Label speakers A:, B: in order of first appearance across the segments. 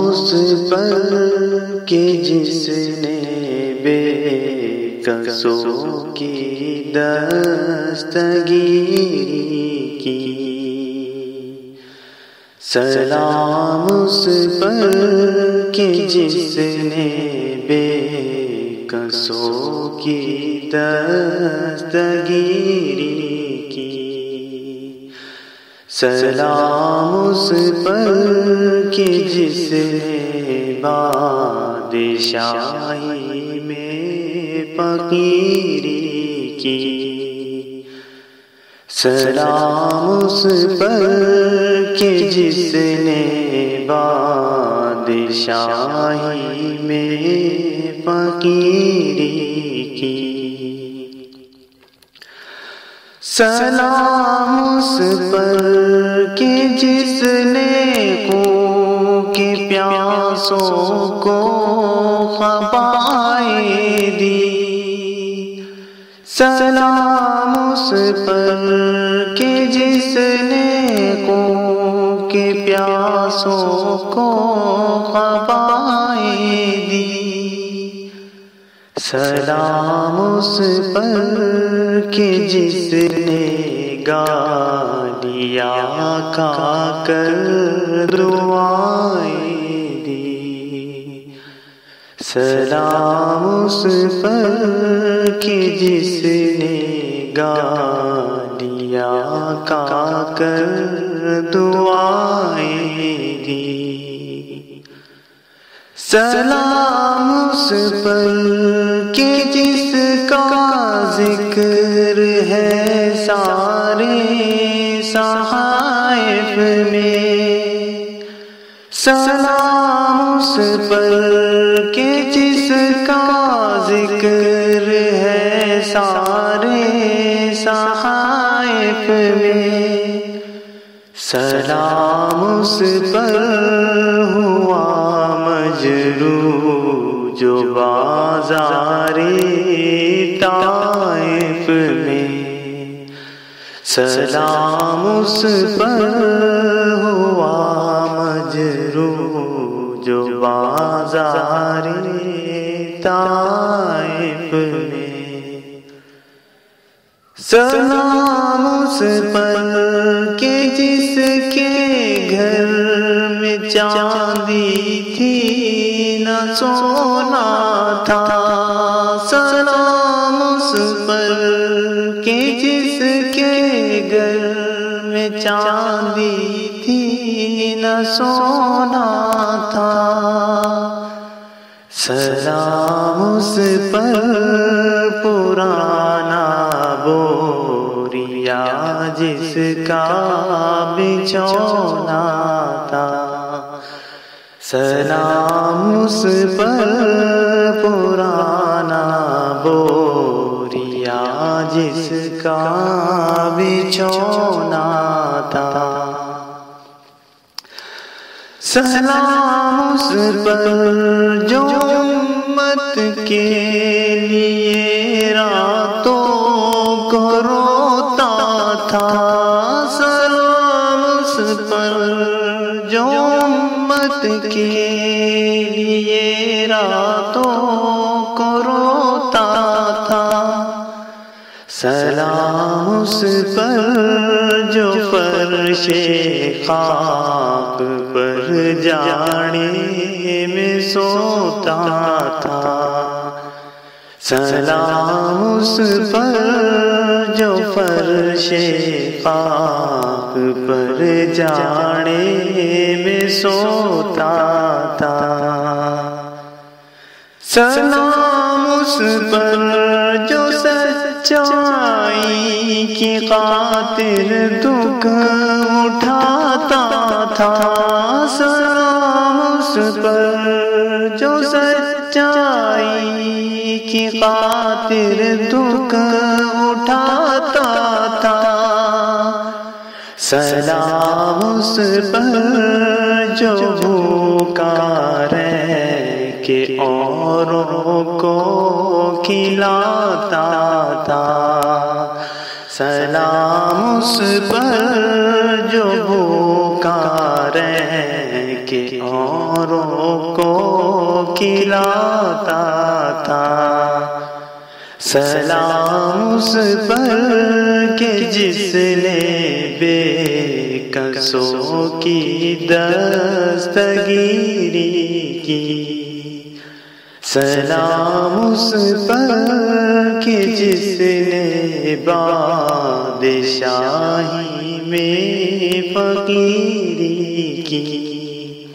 A: اس پر کہ جس نے بے کسوں کی دستگیری کی، سلام اس پر کہ جس نے بے کسوں کی دستگیری کی، سلام اس پر کہ جس نے بادشاہی میں فقیری کی، سلام اس پر کہ جس نے بادشاہی میں فقیری کی، سلام اس پر کہ جس نے کے پیاسوں کو خبائیں دی، سلام اس پر کہ جس نے کے پیاسوں کو خبائیں دی، سلام اس پر کہ جس نے گالیاں کھا کر دعائیں دی، سلام اس پر کہ جس نے گالیاں کھا کر دعائیں دی، سلام اس پر کہ جس کا ذکر ہے سارے صحائف میں، سلام اس پر کہ جس کا ذکر ہے سارے صحائف میں، سلام اس پر ہوا مجروح جو بازار طائف میں، سلام اس پر ہوا مجروح جو بازار طائف میں، سلام اس پر کہ جس کے گھر میں چاندی تھی نہ سونا تھا، سلام اس پر کہ جس کے گھر میں چاندی تھی نہ سونا تھا، سلام اس پر پرانا بوریا جس کا بچھونا تھا، سلام اس پر پرانا بوریا جس کا بچھونا تھا، سلام اس پر جو امت کے لیے راتوں کو روتا تھا، سلام اس پر جو امت کے لیے راتوں کو روتا تھا، سلام اس پر جو فرش خاک پر جانے میں سوتا تھا، سلام اس پر جو فرش خاک پر جانے میں سوتا تھا، سلام اس پر جو سچائی کی خاطر دکھ اٹھاتا تھا، سلام اس پر جو سچائی کی خاطر دکھ اٹھاتا تھا، سلام اس پر جو بھوکا رہ کے اوروں کو کھلاتا تھا، سلام اس پر جو بھوکا رہ کہ اوروں کو کھلاتا تھا، سلام اس پر کہ جس نے بے کسوں کی دستگیری کی، سلام اس پر کہ جس نے بادشاہی میں فقیری کی،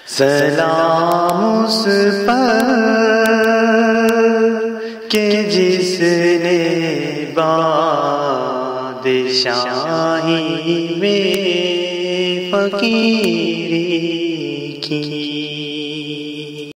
A: سلام اس پر کہ جس نے بادشاہی میں فقیری کی۔